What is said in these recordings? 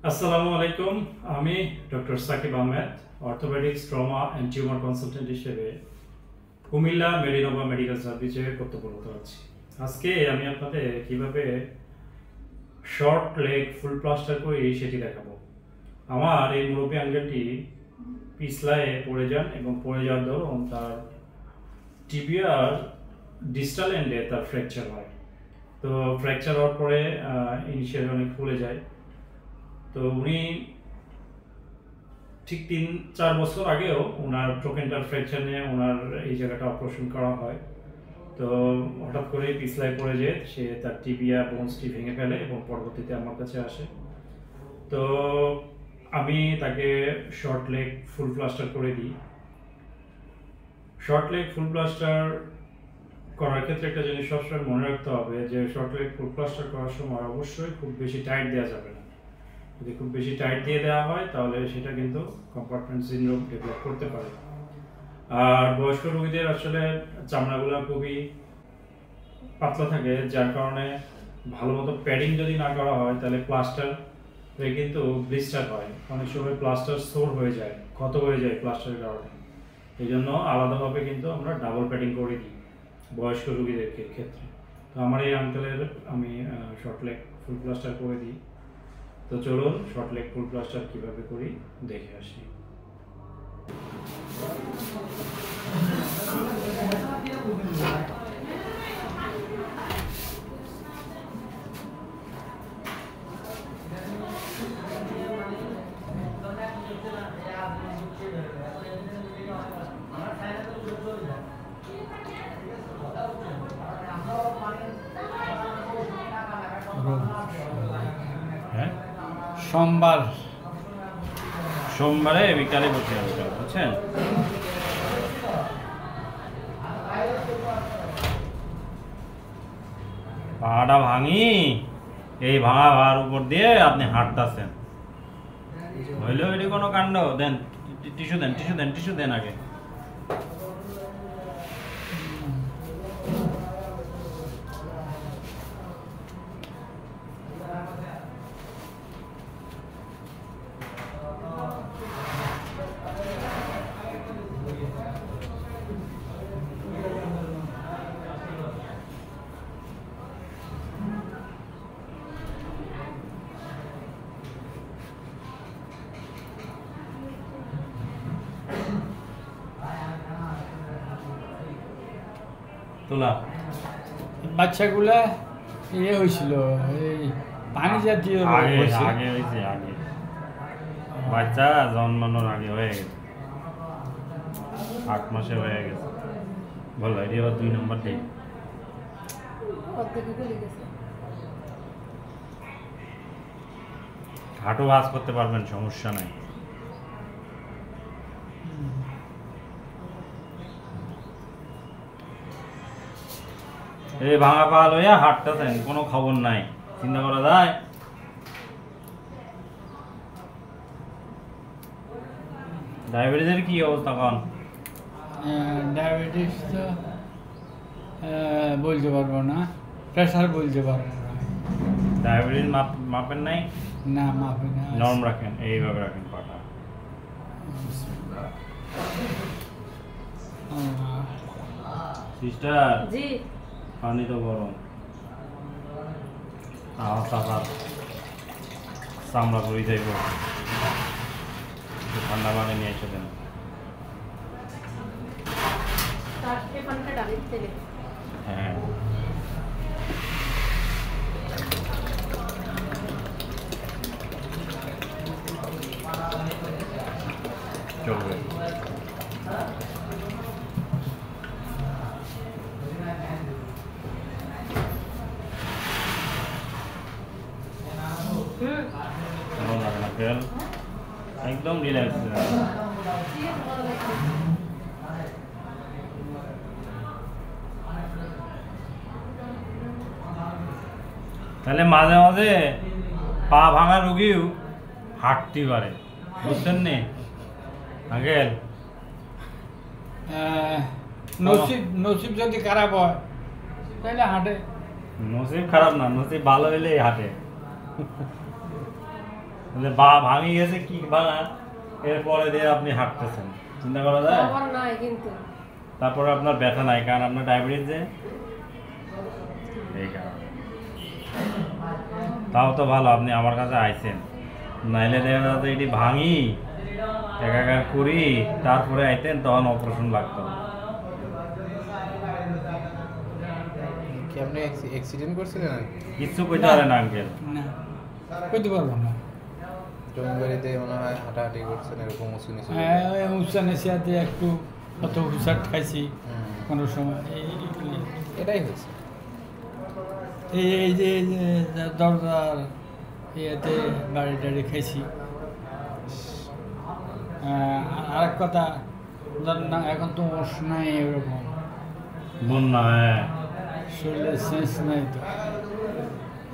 আসসালামু আলাইকুম। আমি doctor Sakib Ahmed, orthopaedics, trauma and tumour consultant হিসেবে কুমিল্লা মেডিনোভা মেডিকেল সার্ভিসে কর্তব্যরত আছি। আজকে আমি আপনাদের কিভাবে শর্ট লেগ ফুল প্লাস্টার করি সেটি দেখাবো। আমার এই মুরব্বী আঙ্কেলটি পিছলায় পড়ে যান এবং পড়ে যাওয়ার দরুন তার টিবিয়ার ডিস্টাল এন্ডে তার ফ্র্যাকচার হয়। তো ফ্র্যাকচার হওয়ার পরে ইনিশিয়ালি অনেক ফুলে যায়। তো উনি ঠিক 3-4 বছর আগেও ওনার ট্রোকেন্টার ফ্র্যাকচার নিয়ে ওনার এই জায়গাটা অপারেশন করা হয়। তো হঠাৎ করে পিছলায় পড়ে যেয়ে সে তার টিবিয়া বোনসটি ভেঙে ফেলে এবং পরবর্তীতে আমার কাছে আসে। তো আমি তাকে শর্ট লেগ ফুল প্লাস্টার করে দিই। শর্ট লেগ ফুল প্লাস্টার করার ক্ষেত্রে একটা জিনিস সবসময় মনে রাখতে হবে যে শর্ট লেগ ফুল প্লাস্টার করার সময় অবশ্যই খুব বেশি টাইট দেওয়া যাবে না। যদি খুব বেশি টাইট দিয়ে দেওয়া হয় তাহলে সেটা কিন্তু কম্পার্টমেন্ট সিনড্রোম ডেভেলপ করতে পারে। আর বয়স্ক রোগীদের আসলে চামড়াগুলো খুবই পাতলা থাকে, যার কারণে ভালো মতো প্যাডিং যদি না করা হয় তাহলে প্লাস্টার কিন্তু ব্লিস্টার হয়। অনেক সময় প্লাস্টার সোর হয়ে যায়, ক্ষত হয়ে যায় প্লাস্টারের কারণে। এই জন্য আলাদাভাবে কিন্তু আমরা ডাবল প্যাডিং করে দিই বয়স্ক রোগীদের ক্ষেত্রে। তো আমার এই আঙ্কেলের আমি শর্ট লেগ ফুল প্লাস্টার করে দিই। তো চলুন শর্ট লেগ ফুল প্লাস্টার কিভাবে করি দেখে আসি। হ্যাঁ, সোমবারে বিকালে বসে যাবে, বুঝছেন? পাটা ভাঙি, এই ভাঙা ভাড়ার উপর দিয়ে আপনি হাঁটতেছেন, হইলো এটি কোনো কাণ্ড? দেন টিস্যু দেন, টিস্যু দেন, টিস্যু দেন আগে। তোলা বাচ্চাগুলা হয়েছিল এই পানি জাতীয় রোগ আগে হয়েছে। আগে হয়েছে, আগে বাচ্চা জন্মানোর আগে হয়ে গেছে, 8 মাসে হয়ে গেছে। বলো এটি আবার 2 নম্বর ডেট। হাঁটু ভাঁজ করতে পারবেন, সমস্যা নাই। এই ভাঙা পা লইয়া হাঁটতেছেন, কোনো খবর নাই, চিন্তা করা যায়? ডায়াবেটিসের কি অবস্থা কন? ডায়াবেটিস তো বলতে পারবো না, প্রেশার বলতে পারবো না। ডায়াবেটিস মাপেন নাই? না মাপে না। নরম রাখেন, এইভাবে রাখেন পাটা। সিস্টার জি, পানি তো গরম, আওয়াজ আবার চামড়া পড়ে যাইব, ঠান্ডা পানি নিয়ে এসে দেন। তার এখানটা ডালির তেলে হ্যাঁ, চলবে। ভালো লাগে না ফেল, একদম রিল্যাক্স। তাহলে মাঝে মাঝে পা ভাঙা রুগীও হাঁটতে পারে, বুঝছেন নি আঙ্কেল? নসিব নসিব যদি খারাপ হয় তাহলে হাঁটে। নসিব খারাপ না, নসিব ভালো হইলেই হাঁটে। মানে ভাঙি গেছে কি ভাঙা, এরপরে দিয়ে আপনি হাঁটতেছেন, চিন্তা করা যায়? আমার নাই কিন্তু তারপরে আপনার ব্যথা নাই, কারণ আপনার ডায়াবেটিস যে এই কারণে। তাও তো ভালো আপনি আমার কাছে আইছেন, নাইলে দেখা যাচ্ছে এটি ভাঙি একাকার করি তারপরে আইতেন, তখন অপারেশন লাগতো। কি আপনি অ্যাক্সিডেন্ট করছিলেন? কিচ্ছু কইতে পারেন আঙ্কেল। না কইতে পারবো না। জমি বাড়িতে মনে হয় হাঁটাহাঁটি করছেন, এরকম উঁচু নিচু। হ্যাঁ ওই উচ্চা নেশিয়াতে একটু কত হুসাট খাইছি কোনো সময় এটাই হয়েছে। এই যে দরজার ইয়েতে বাড়ি টাড়ি খাইছি। আর এক কথা ধর না, এখন তো ওষ নাই এরকম, বন্যা, হ্যাঁ শরীরে সেন্স নাই তো।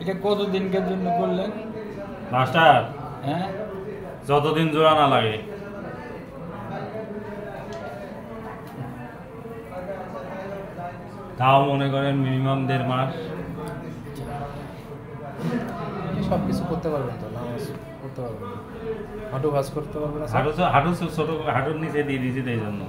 এটা কতদিনকার জন্য করলেন? মাস্টার হ্যাঁ যতদিন জোড়া না লাগে। তাও মনে করেন মিনিমাম 1.5 মাস। সব কিছু করতে পারবেন তো? নামাজ করতে পারবেন, হাঁটু ভাঁজ করতে পারবেন না? হাঁটু ছোট, হাঁটুর নিচে দিয়ে দিয়েছি এই জন্য।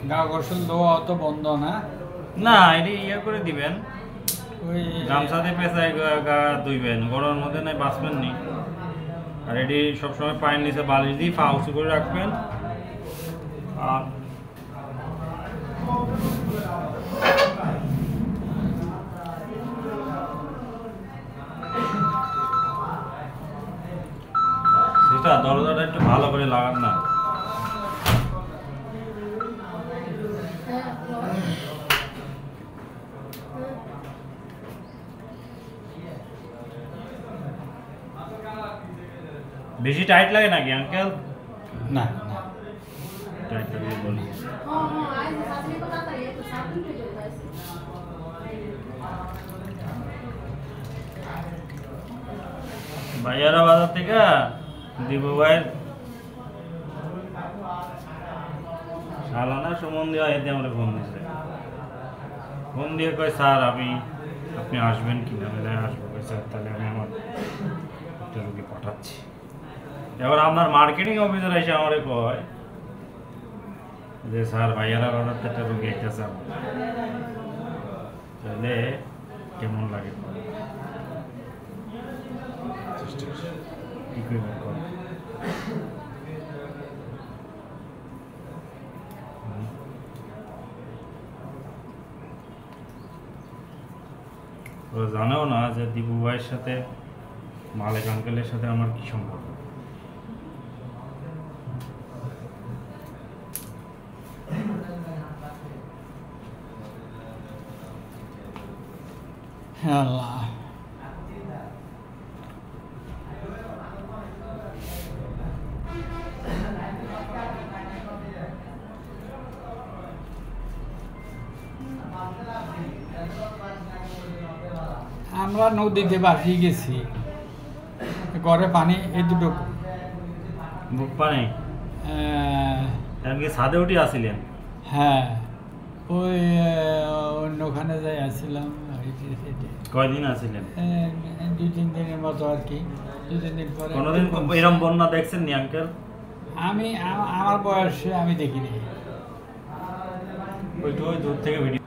গা গোসল দেওয়া অত বন্ধ না, না এটি ইয়ে করে দিবেন, ওই গামছাতে পেঁচায় গা ধুইবেন, গরমের মধ্যে নাই বাঁচবেন নি। আর এটি সবসময় পায়ের নিচে বালিশ দিয়ে পা উঁচু করে রাখবেন। আর সেটা দরজাটা একটু ভালো করে লাগান না। হ্যাঁ বেশি টাইট লাগে নাকি আঙ্কেল? না না টাইট লাগিয়ে বলি। हाँ हाँ आज सासरी को आता है तो साथ में जोड़ता है ভাইয়ারা বাজার থেকে দিবু ভাইয়ের সালানা সুমন দিয়ে এতে আমরা ফোন দিয়েছে, ফোন দিয়ে কয় স্যার আপনি আসবেন কি না? বলে আসবো। কয় স্যার তাহলে আমি আমার একটা রুগী পাঠাচ্ছি। এবার আপনার মার্কেটিং অফিসার এসে আমারে কয় যে স্যার ভাইয়ারা বাজার থেকে একটা রুগী আইতেছে আমার, তাহলে কেমন লাগে কি করবেন কর। ওরা জানেও না যে দিবু ভাইয়ের সাথে মালিক আঙ্কেলের সাথে আমার কি সম্পর্ক। আল্লাহ আমরা নদীতে বাসিয়ে গেছি, ঘরে পানি এই দুটো বুক পানি এমনকি ছাদে উঠে আসিলেন? হ্যাঁ ওই অন্যখানে যাই আসছিলাম। কয়দিন আসিলেন? 2-3 দিনের মতো আর কি। 2-3 দিন পরে কোনোদিন এরকম বন্যা দেখছেন নি আঙ্কেল? আমি আমার বয়সে আমি দেখিনি। ওই দূর থেকে ভিডিও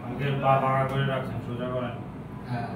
আঙ্কেল পা ভাঙা করে রাখছেন, সোজা করেন। হ্যাঁ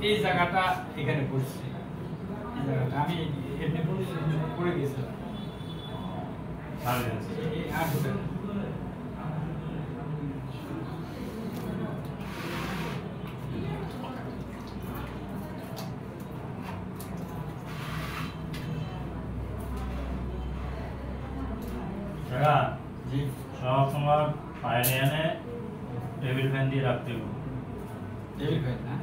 এই জায়গাটা এখানে পড়ছে, এই জায়গাটা আমি এমনি পড়ে গেছিলাম এই হাঁটুটা। জি সব সময় বাইরে এনে টেবিল ফ্যান দিয়ে রাখতে হবে। টেবিল ফ্যান না,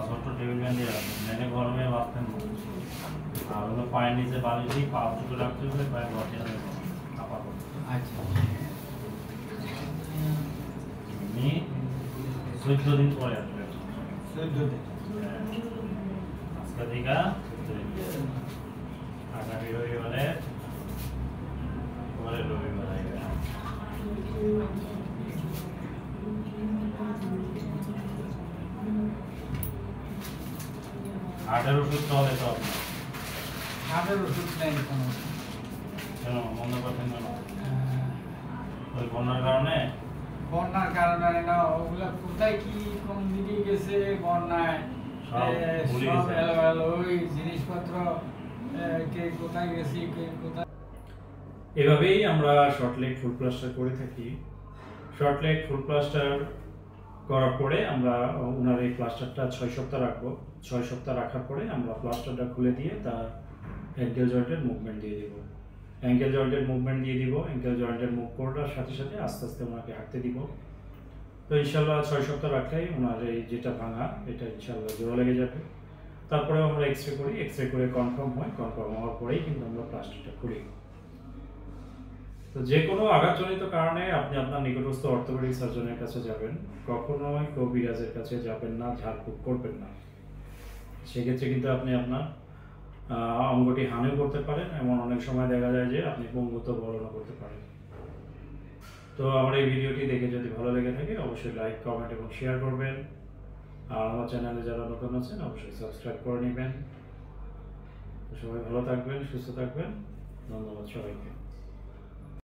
ছোট্ট টেবিল ফ্যান দিয়ে রাখতে হবে, গরমে বাঁচতেন। আর হলো পায়ের নিচে বালি দিয়ে পা উঁচু রাখতে হবে, পায়ে বসে আপাতত আচ্ছা এমনি 14 দিন পরে আসবে। 14 দিন। আজকে থেকে আগামী রবিবারে পরের রবিবার আসবে। হাটের ওষুধ তো হবে তো হাটের ওষুধ নেই কোনো। কেন বন্ধ করছেন কেন? ওই বন্যার কারণে বন্যার কারণে না, ওগুলা কোথায় কি কোন দিকে গেছে বন্যায়, সব ভুলে সব গেছে। এলোমেলো, ওই জিনিসপত্র কে কোথায় গেছি কে কোথায়। এভাবেই আমরা শর্ট লেগ ফুল প্লাস্টার করে থাকি। শর্ট লেগ ফুল প্লাস্টার করার পরে আমরা ওনার এই প্লাস্টারটা 6 সপ্তাহ রাখবো। 6 সপ্তাহ রাখার পরে আমরা প্লাস্টারটা খুলে দিয়ে তার অ্যাঙ্কেল জয়েন্টের মুভমেন্ট দিয়ে দিব। অ্যাঙ্কেল জয়েন্টের মুভমেন্ট দিয়ে দিব। অ্যাঙ্কেল জয়েন্টের মুভ করার সাথে সাথে আস্তে আস্তে ওনাকে হাঁটতে দিব। তো ইনশাল্লাহ 6 সপ্তাহ রাখলেই ওনার এই যেটা ভাঙা এটা ইনশাল্লাহ জোড়া লেগে যাবে। তারপরে আমরা এক্সরে করি, এক্সরে করে কনফার্ম হয়, কনফার্ম হওয়ার পরেই কিন্তু আমরা প্লাস্টারটা খুলি। তো যে কোনো আঘাতজনিত কারণে আপনি আপনার নিকটস্থ অর্থোপেডিক সার্জনের কাছে যাবেন, কখনোই কবিরাজের কাছে যাবেন না, ঝাড়ফুঁক করবেন না। সেক্ষেত্রে কিন্তু আপনি আপনার অঙ্গটি হানিও করতে পারেন, এমন অনেক সময় দেখা যায় যে আপনি পঙ্গুত্ব বরণও করতে পারেন। তো আমার এই ভিডিওটি দেখে যদি ভালো লেগে থাকে অবশ্যই লাইক, কমেন্ট এবং শেয়ার করবেন। আর আমার চ্যানেলে যারা নতুন আছেন অবশ্যই সাবস্ক্রাইব করে নেবেন। সবাই ভালো থাকবেন, সুস্থ থাকবেন। ধন্যবাদ সবাইকে।